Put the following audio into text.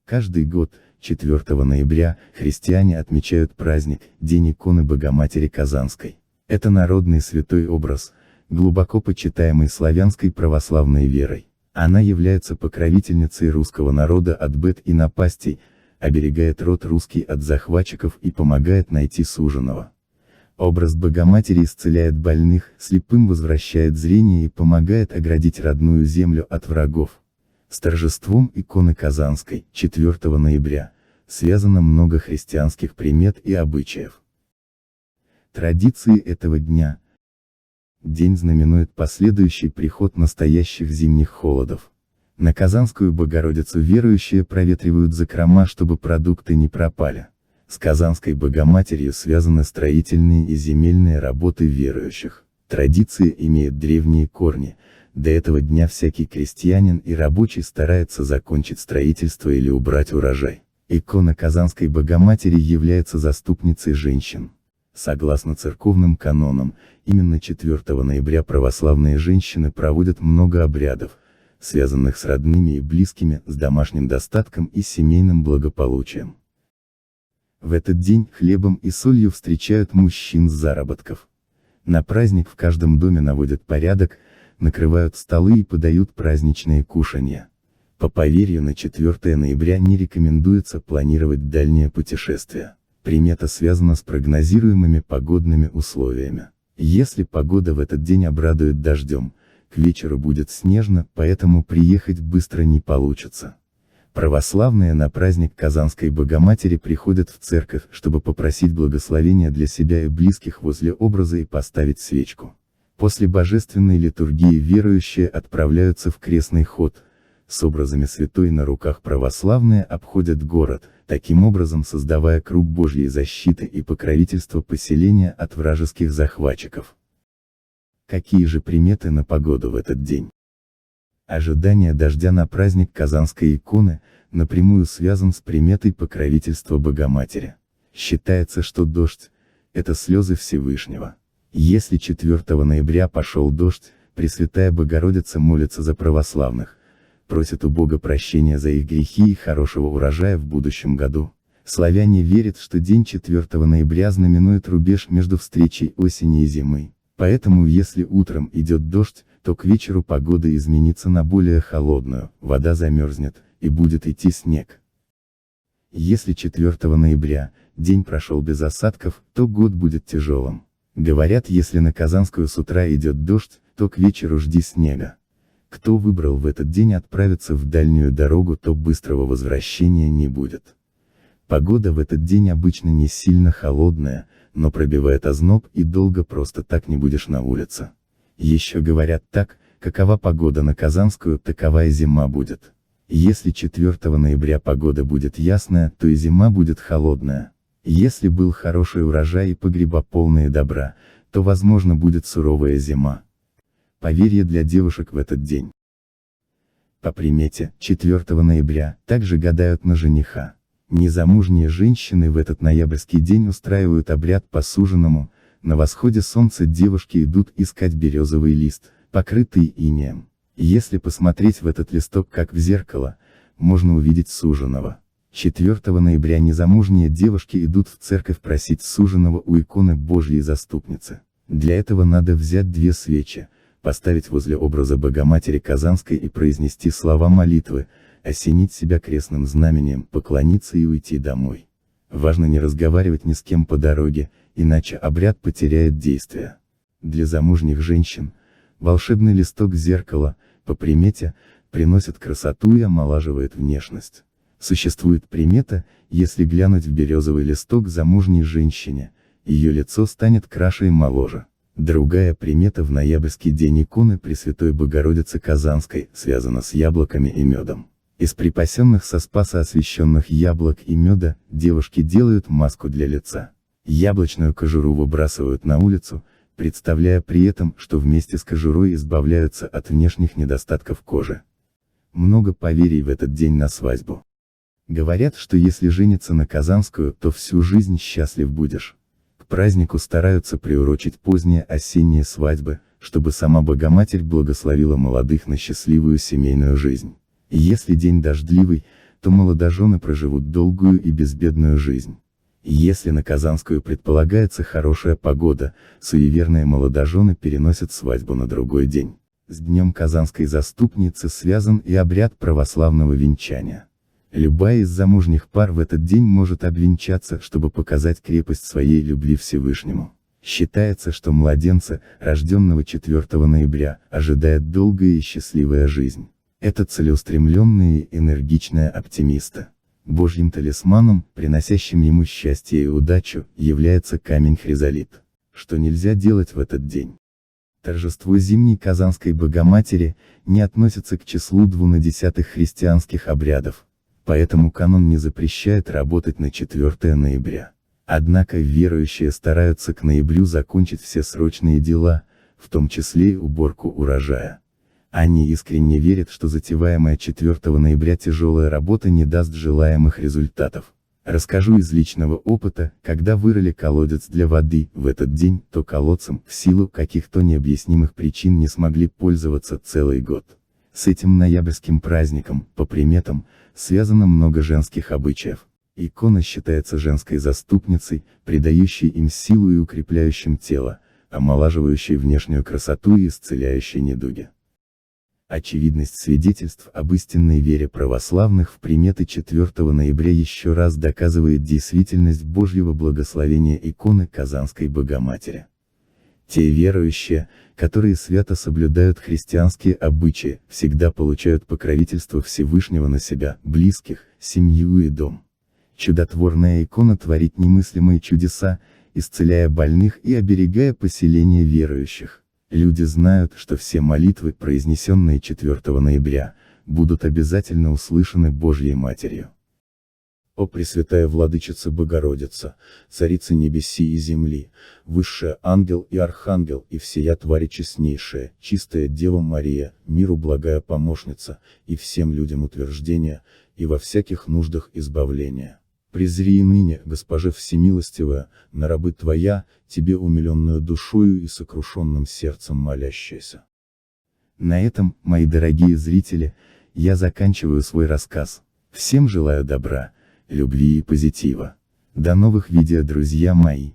Каждый год, 4 ноября, христиане отмечают праздник, День иконы Богоматери Казанской. Это народный святой образ, глубоко почитаемый славянской православной верой. Она является покровительницей русского народа от бед и напастей, оберегает род русский от захватчиков и помогает найти суженого. Образ Богоматери исцеляет больных, слепым возвращает зрение и помогает оградить родную землю от врагов. С торжеством иконы Казанской, 4 ноября, связано много христианских примет и обычаев. Традиции этого дня. День знаменует последующий приход настоящих зимних холодов. На Казанскую Богородицу верующие проветривают закрома, чтобы продукты не пропали. С Казанской Богоматерью связаны строительные и земельные работы верующих. Традиция имеет древние корни. До этого дня всякий крестьянин и рабочий старается закончить строительство или убрать урожай. Икона Казанской Богоматери является заступницей женщин. Согласно церковным канонам, именно 4 ноября православные женщины проводят много обрядов, связанных с родными и близкими, с домашним достатком и семейным благополучием. В этот день хлебом и солью встречают мужчин с заработков. На праздник в каждом доме наводят порядок, накрывают столы и подают праздничные кушанья. По поверью, на 4 ноября не рекомендуется планировать дальние путешествия. Примета связана с прогнозируемыми погодными условиями. Если погода в этот день обрадует дождем, к вечеру будет снежно, поэтому приехать быстро не получится. Православные на праздник Казанской Богоматери приходят в церковь, чтобы попросить благословения для себя и близких возле образа и поставить свечку. После божественной литургии верующие отправляются в крестный ход. С образами святой на руках православные обходят город, таким образом создавая круг Божьей защиты и покровительства поселения от вражеских захватчиков. Какие же приметы на погоду в этот день? Ожидание дождя на праздник Казанской иконы напрямую связан с приметой покровительства Богоматери. Считается, что дождь – это слезы Всевышнего. Если 4 ноября пошел дождь, Пресвятая Богородица молится за православных, просит у Бога прощения за их грехи и хорошего урожая в будущем году. Славяне верят, что день 4 ноября знаменует рубеж между встречей осени и зимы. Поэтому если утром идет дождь, то к вечеру погода изменится на более холодную, вода замерзнет, и будет идти снег. Если 4 ноября день прошел без осадков, то год будет тяжелым. Говорят, если на Казанскую с утра идет дождь, то к вечеру жди снега. Кто выбрал в этот день отправиться в дальнюю дорогу, то быстрого возвращения не будет. Погода в этот день обычно не сильно холодная, но пробивает озноб и долго просто так не будешь на улице. Еще говорят так, какова погода на Казанскую, такова и зима будет. Если 4 ноября погода будет ясная, то и зима будет холодная. Если был хороший урожай и погреба полные добра, то возможно будет суровая зима. Поверье для девушек в этот день. По примете, 4 ноября также гадают на жениха. Незамужние женщины в этот ноябрьский день устраивают обряд по суженому. На восходе солнца девушки идут искать березовый лист, покрытый инеем. Если посмотреть в этот листок как в зеркало, можно увидеть суженого. 4 ноября незамужние девушки идут в церковь просить суженого у иконы Божьей Заступницы. Для этого надо взять 2 свечи, поставить возле образа Богоматери Казанской и произнести слова молитвы, осенить себя крестным знамением, поклониться и уйти домой. Важно не разговаривать ни с кем по дороге, иначе обряд потеряет действие. Для замужних женщин, волшебный листок зеркала, по примете, приносит красоту и омолаживает внешность. Существует примета, если глянуть в березовый листок замужней женщине, ее лицо станет краше и моложе. Другая примета в ноябрьский день иконы Пресвятой Богородицы Казанской связана с яблоками и медом. Из припасенных со Спаса освященных яблок и меда, девушки делают маску для лица. Яблочную кожуру выбрасывают на улицу, представляя при этом, что вместе с кожурой избавляются от внешних недостатков кожи. Много поверий в этот день на свадьбу. Говорят, что если жениться на Казанскую, то всю жизнь счастлив будешь. К празднику стараются приурочить поздние осенние свадьбы, чтобы сама Богоматерь благословила молодых на счастливую семейную жизнь. Если день дождливый, то молодожены проживут долгую и безбедную жизнь. Если на Казанскую предполагается хорошая погода, суеверные молодожены переносят свадьбу на другой день. С днем Казанской заступницы связан и обряд православного венчания. Любая из замужних пар в этот день может обвенчаться, чтобы показать крепость своей любви Всевышнему. Считается, что младенца, рожденного 4 ноября, ожидает долгая и счастливая жизнь. Это целеустремленные и энергичные оптимисты. Божьим талисманом, приносящим ему счастье и удачу, является камень хризолит. Что нельзя делать в этот день? Торжество зимней Казанской Богоматери не относится к числу 2/10 христианских обрядов, поэтому канон не запрещает работать на 4 ноября. Однако верующие стараются к ноябрю закончить все срочные дела, в том числе и уборку урожая. Они искренне верят, что затеваемая 4 ноября тяжелая работа не даст желаемых результатов. Расскажу из личного опыта: когда вырыли колодец для воды в этот день, то колодцем, в силу каких-то необъяснимых причин, не смогли пользоваться целый год. С этим ноябрьским праздником, по приметам, связано много женских обычаев. Икона считается женской заступницей, придающей им силу и укрепляющим тело, омолаживающей внешнюю красоту и исцеляющей недуги. Очевидность свидетельств об истинной вере православных в приметы 4 ноября еще раз доказывает действительность Божьего благословения иконы Казанской Богоматери. Те верующие, которые свято соблюдают христианские обычаи, всегда получают покровительство Всевышнего на себя, близких, семью и дом. Чудотворная икона творит немыслимые чудеса, исцеляя больных и оберегая поселение верующих. Люди знают, что все молитвы, произнесенные 4 ноября, будут обязательно услышаны Божьей Матерью. О Пресвятая Владычица Богородица, Царица небеси и земли, Высшая ангел и архангел и всея твари честнейшая, чистая Дева Мария, миру благая помощница, и всем людям утверждения, и во всяких нуждах избавления. Презри и ныне, Госпоже Всемилостивая, на рабы Твоя, Тебе умиленную душою и сокрушенным сердцем молящаяся. На этом, мои дорогие зрители, я заканчиваю свой рассказ. Всем желаю добра, любви и позитива. До новых видео, друзья мои.